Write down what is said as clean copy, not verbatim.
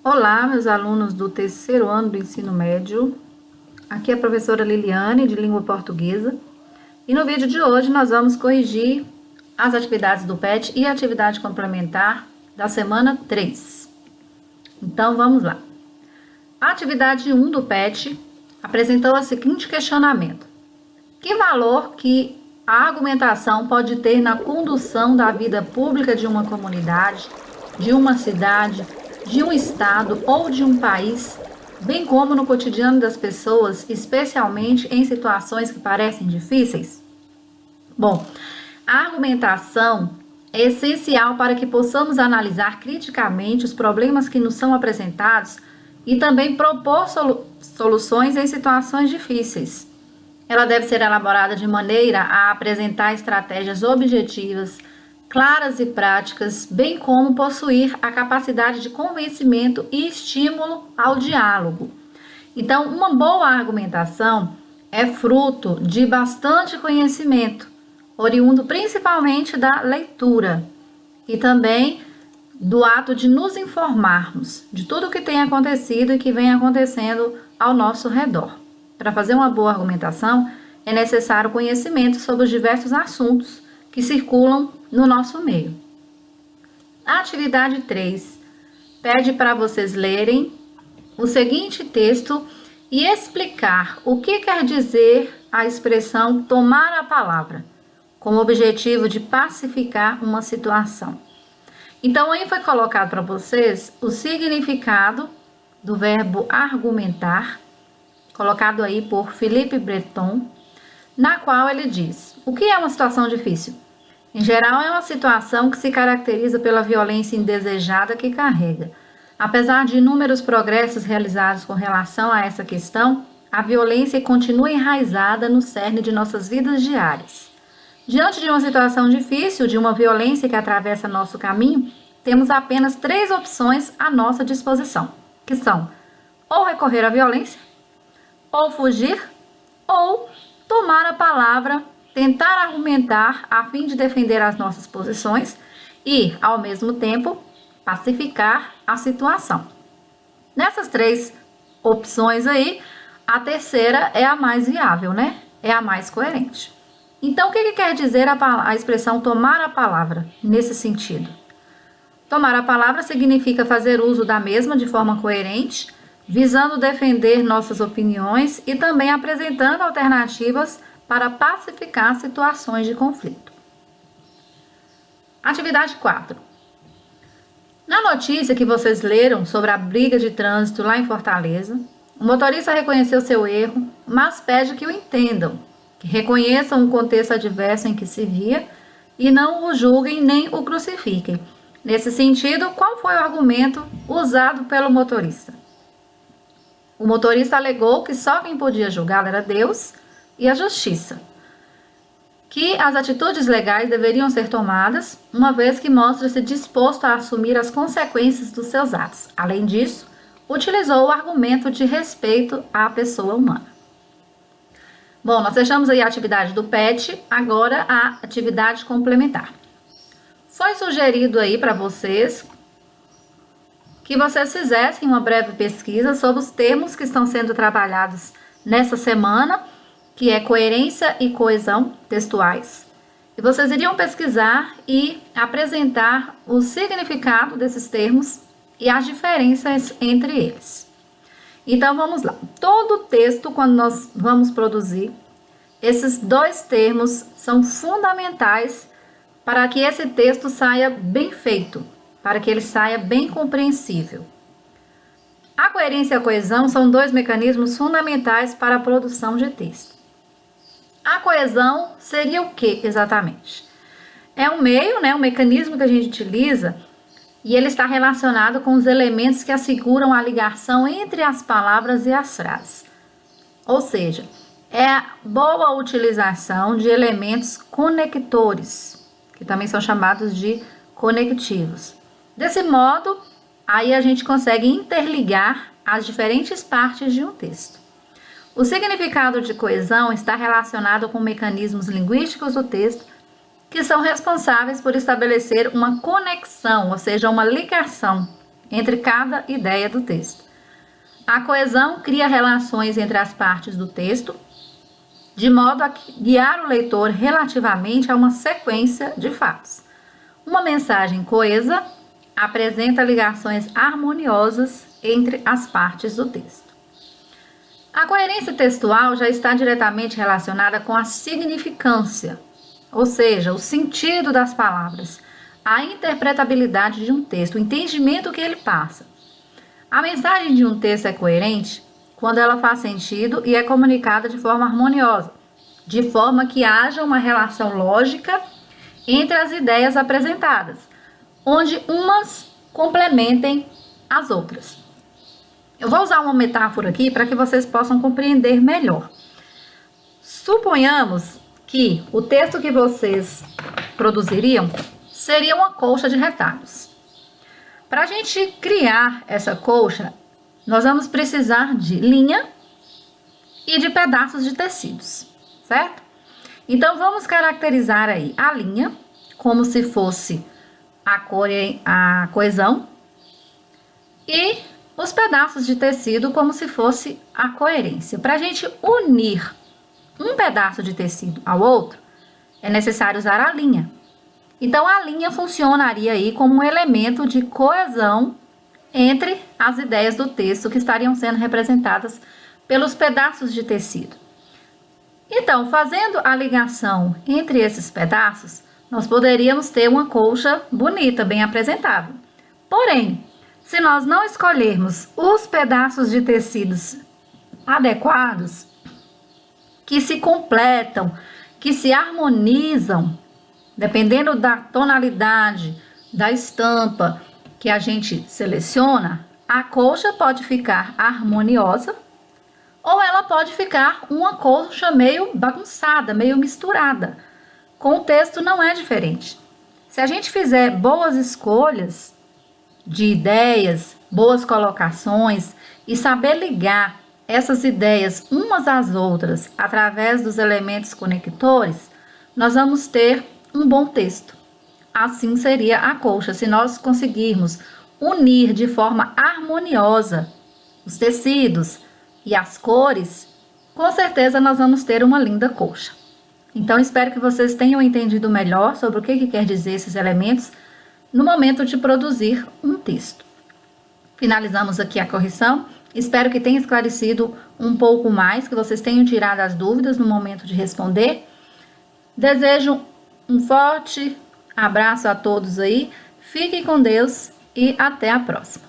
Olá, meus alunos do terceiro ano do ensino médio. Aqui é a professora Liliane, de língua portuguesa. E no vídeo de hoje nós vamos corrigir as atividades do PET e a atividade complementar da semana 3. Então, vamos lá. A atividade 1 do PET apresentou o seguinte questionamento: que valor que a argumentação pode ter na condução da vida pública de uma comunidade, de uma cidade, de um estado ou de um país, bem como no cotidiano das pessoas, especialmente em situações que parecem difíceis? Bom, a argumentação é essencial para que possamos analisar criticamente os problemas que nos são apresentados e também propor soluções em situações difíceis. Ela deve ser elaborada de maneira a apresentar estratégias objetivas, claras e práticas, bem como possuir a capacidade de convencimento e estímulo ao diálogo. Então, uma boa argumentação é fruto de bastante conhecimento, oriundo principalmente da leitura e também do ato de nos informarmos de tudo o que tem acontecido e que vem acontecendo ao nosso redor. Para fazer uma boa argumentação, é necessário conhecimento sobre os diversos assuntos que circulam no nosso meio. A atividade 3 pede para vocês lerem o seguinte texto e explicar o que quer dizer a expressão tomar a palavra, com o objetivo de pacificar uma situação. Então, aí foi colocado para vocês o significado do verbo argumentar, colocado aí por Philippe Breton, na qual ele diz: o que é uma situação difícil? Em geral, é uma situação que se caracteriza pela violência indesejada que carrega. Apesar de inúmeros progressos realizados com relação a essa questão, a violência continua enraizada no cerne de nossas vidas diárias. Diante de uma situação difícil, de uma violência que atravessa nosso caminho, temos apenas 3 opções à nossa disposição, que são ou recorrer à violência, ou fugir, ou tomar a palavra, tentar argumentar a fim de defender as nossas posições e, ao mesmo tempo, pacificar a situação. Nessas 3 opções aí, a terceira é a mais viável, né? É a mais coerente. Então, o que quer dizer a expressão tomar a palavra nesse sentido? Tomar a palavra significa fazer uso da mesma de forma coerente, visando defender nossas opiniões e também apresentando alternativas para pacificar situações de conflito. Atividade 4. Na notícia que vocês leram sobre a briga de trânsito lá em Fortaleza, o motorista reconheceu seu erro, mas pede que o entendam, que reconheçam o contexto adverso em que se via e não o julguem nem o crucifiquem. Nesse sentido, qual foi o argumento usado pelo motorista? O motorista alegou que só quem podia julgá-lo era Deus e a justiça, que as atitudes legais deveriam ser tomadas, uma vez que mostra-se disposto a assumir as consequências dos seus atos. Além disso, utilizou o argumento de respeito à pessoa humana. Bom, nós fechamos aí a atividade do PET, agora a atividade complementar. Foi sugerido aí para vocês que vocês fizessem uma breve pesquisa sobre os termos que estão sendo trabalhados nessa semana, que é coerência e coesão textuais. E vocês iriam pesquisar e apresentar o significado desses termos e as diferenças entre eles. Então, vamos lá. Todo texto, quando nós vamos produzir, esses 2 termos são fundamentais para que esse texto saia bem feito, para que ele saia bem compreensível. A coerência e a coesão são 2 mecanismos fundamentais para a produção de texto. A coesão seria o que exatamente? É um meio, um mecanismo que a gente utiliza e ele está relacionado com os elementos que asseguram a ligação entre as palavras e as frases. Ou seja, é a boa utilização de elementos conectores, que também são chamados de conectivos. Desse modo, aí a gente consegue interligar as diferentes partes de um texto. O significado de coesão está relacionado com mecanismos linguísticos do texto que são responsáveis por estabelecer uma conexão, ou seja, uma ligação entre cada ideia do texto. A coesão cria relações entre as partes do texto, de modo a guiar o leitor relativamente a uma sequência de fatos. Uma mensagem coesa apresenta ligações harmoniosas entre as partes do texto. A coerência textual já está diretamente relacionada com a significância, ou seja, o sentido das palavras, a interpretabilidade de um texto, o entendimento que ele passa. A mensagem de um texto é coerente quando ela faz sentido e é comunicada de forma harmoniosa, de forma que haja uma relação lógica entre as ideias apresentadas, onde umas complementem as outras. Eu vou usar uma metáfora aqui para que vocês possam compreender melhor. Suponhamos que o texto que vocês produziriam seria uma colcha de retalhos. Para a gente criar essa colcha, nós vamos precisar de linha e de pedaços de tecidos, certo? Então, vamos caracterizar aí a linha como se fosse a coesão e os pedaços de tecido como se fosse a coerência. Para a gente unir um pedaço de tecido ao outro, é necessário usar a linha. Então, a linha funcionaria aí como um elemento de coesão entre as ideias do texto que estariam sendo representadas pelos pedaços de tecido. Então, fazendo a ligação entre esses pedaços, nós poderíamos ter uma colcha bonita, bem apresentável. Porém, se nós não escolhermos os pedaços de tecidos adequados, que se completam, que se harmonizam, dependendo da tonalidade, da estampa que a gente seleciona, a colcha pode ficar harmoniosa ou ela pode ficar uma colcha meio bagunçada, meio misturada. Com o texto não é diferente. Se a gente fizer boas escolhas de ideias, boas colocações e saber ligar essas ideias umas às outras através dos elementos conectores, nós vamos ter um bom texto. Assim seria a colcha, se nós conseguirmos unir de forma harmoniosa os tecidos e as cores, com certeza nós vamos ter uma linda colcha. Então, espero que vocês tenham entendido melhor sobre o que quer dizer esses elementos no momento de produzir um texto. Finalizamos aqui a correção. Espero que tenha esclarecido um pouco mais, que vocês tenham tirado as dúvidas no momento de responder. Desejo um forte abraço a todos aí. Fiquem com Deus e até a próxima.